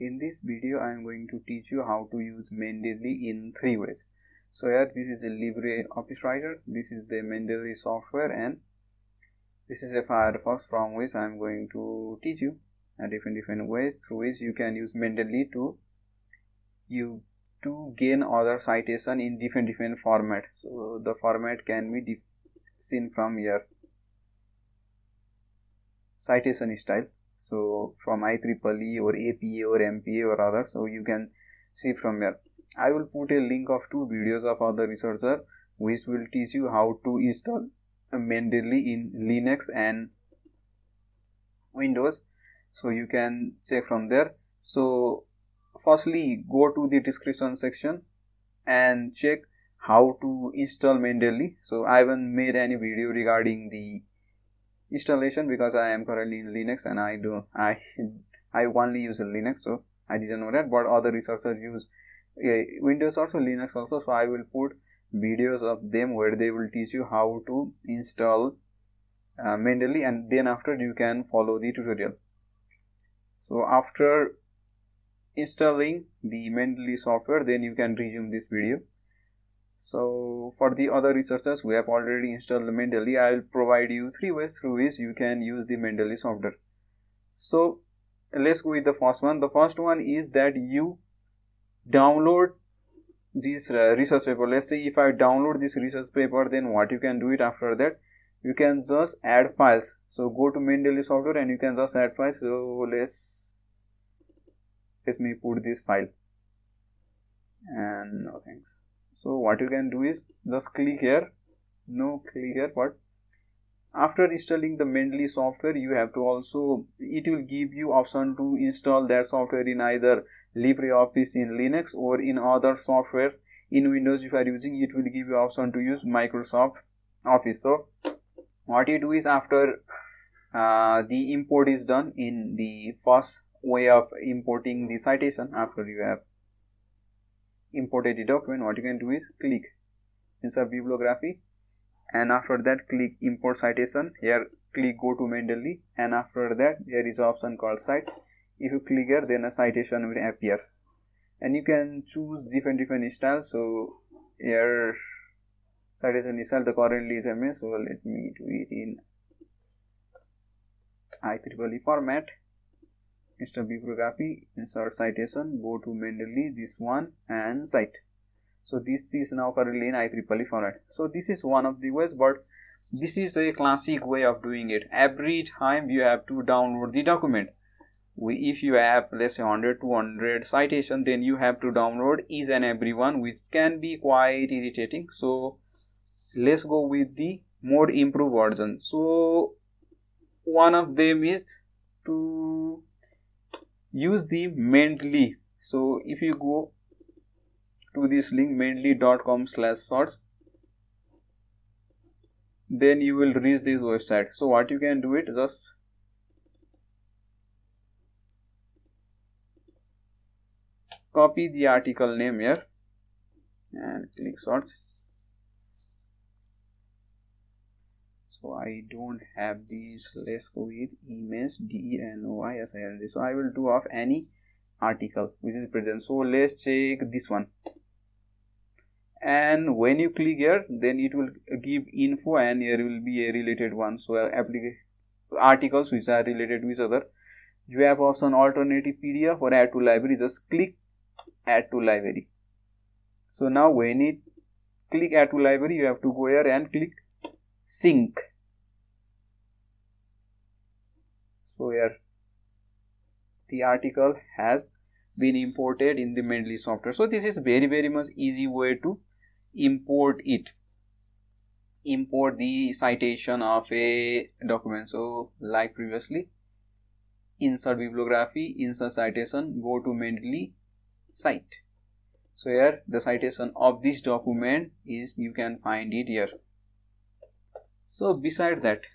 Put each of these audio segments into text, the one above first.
In this video, I am going to teach you how to use Mendeley in 3 ways. So here, this is a LibreOffice Writer, this is the Mendeley software, and this is a Firefox from which I am going to teach you different ways through which you can use Mendeley to gain other citation in different format. So the format can be seen from here. Citation style. So from IEEE or APA or MPA or other, so you can see from here. I will put a link of 2 videos of other researcher which will teach you how to install Mendeley in Linux and Windows. So you can check from there. So firstly, go to the description section and check how to install Mendeley. So I haven't made any video regarding the installation because I am currently in Linux and I only use Linux, so I didn't know that, but other researchers use Windows also, Linux also. So I will put videos of them where they will teach you how to install Mendeley, and then after you can follow the tutorial. So after installing the Mendeley software, then you can resume this video. So for the other researchers who have already installed the Mendeley, I will provide you 3 ways through which you can use the Mendeley software. So let's go with the first one. The first one is that you download this research paper. Let's say if I download this research paper, then what you can do it after that, you can just add files. So go to Mendeley software and you can just add files. So let me put this file, and no thanks. So what you can do is just click here, but after installing the Mendeley software, you have to also, it will give you option to install that software in either LibreOffice in Linux or in other software in Windows. If you are using, it will give you option to use Microsoft Office. So what you do is, after the import is done in the first way of importing the citation, after you have imported the document, what you can do is click insert bibliography, and after that click import citation. Here click go to Mendeley, and after that there is an option called cite. If you click here, then a citation will appear, and you can choose different styles. So here citation style, the currently is MS, so let me do it in IEEE format. Insert bibliography, insert citation, go to Mendeley, this one, and cite. So this is now currently in IEEE format. So this is one of the ways, but this is a classic way of doing it. Every time you have to download the document. If you have, let's say 100 200 citation, then you have to download each and every one, which can be quite irritating. So let's go with the more improved version. So one of them is to use the Mendeley. So if you go to this link mendeley.com/search, then you will reach this website. So what you can do it, just copy the article name here and click search. So I don't have these. Let's go with image DENOISILD. So I will do of any article which is present. So let's check this one, and when you click here, then it will give info, and here will be a related one. So articles which are related to each other. You have option alternative PDF or add to library. Just click add to library. So now when it click add to library, you have to go here and click sync. So here the article has been imported in the Mendeley software. So this is very much easy way to import the citation of a document. So like previously, insert bibliography, insert citation, go to Mendeley, cite. So here the citation of this document is, you can find it here. So beside that,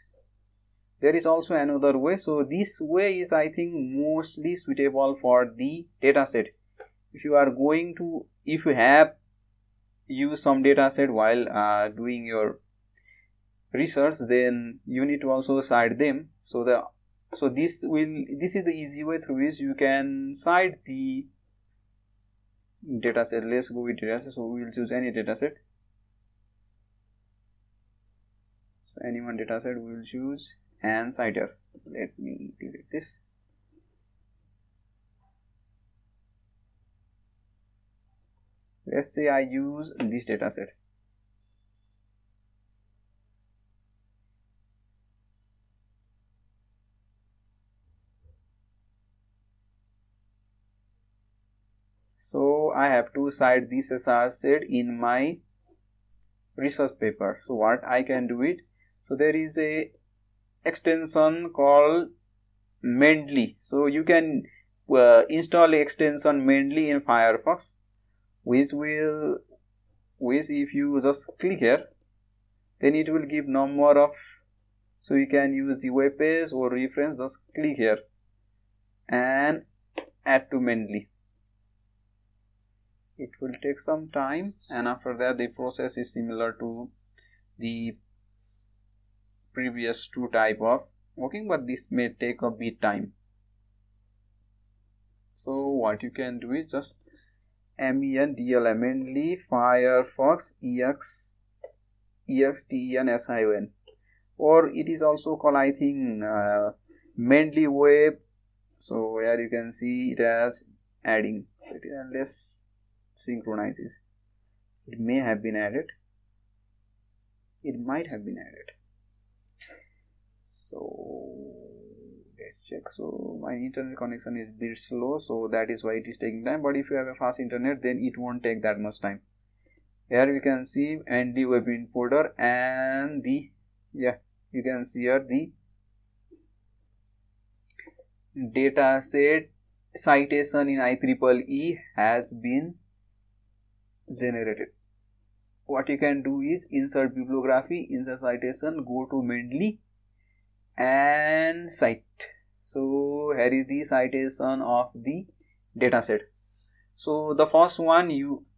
there is also another way. So this way is, I think, mostly suitable for the data set. If you have used some data set while doing your research, then you need to also cite them. So the So this is the easy way through which you can cite the dataset. Let's go with dataset. So we will choose any dataset. So any one dataset we will choose and citer. Let me delete this. Let's say I use this dataset. So I have to cite this SR set in my research paper. So what I can do it. So there is a extension called Mendeley. So you can install a extension Mendeley in Firefox, which if you just click here, then it will give number of. So you can use the web page or reference. Just click here and add to Mendeley. It will take some time, and after that the process is similar to the previous two type of working, but this may take a bit time. So what you can do is just Mendeley Firefox extension, or it is also called, I think, Mendeley web. So here you can see it as adding. Let's synchronize this. It may have been added. It might have been added. So let's check. So my internet connection is a bit slow, so that is why it is taking time. But if you have a fast internet, then it won't take that much time. Here you can see Mendeley web importer, and you can see here the data set citation in IEEE has been generated. What you can do is insert bibliography, insert citation, go to Mendeley and cite. So here is the citation of the dataset. So the first one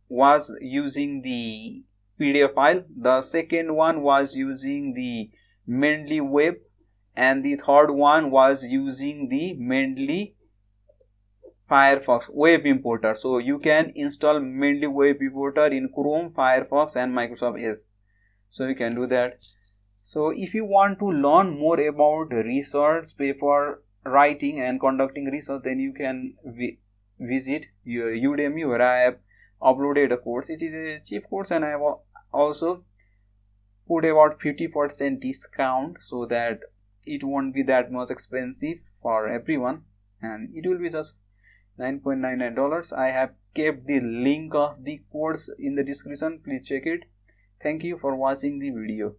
was using the PDF file, the second one was using the Mendeley web, and the third one was using the Mendeley Firefox web importer. So you can install Mendeley web importer in Chrome, Firefox and Microsoft Edge. So you can do that. So if you want to learn more about research paper writing and conducting research, then you can visit your Udemy, where I have uploaded a course. It is a cheap course, and I have also put about 50% discount so that it won't be that much expensive for everyone, and it will be just $9.99. I have kept the link of the course in the description. Please check it. Thank you for watching the video.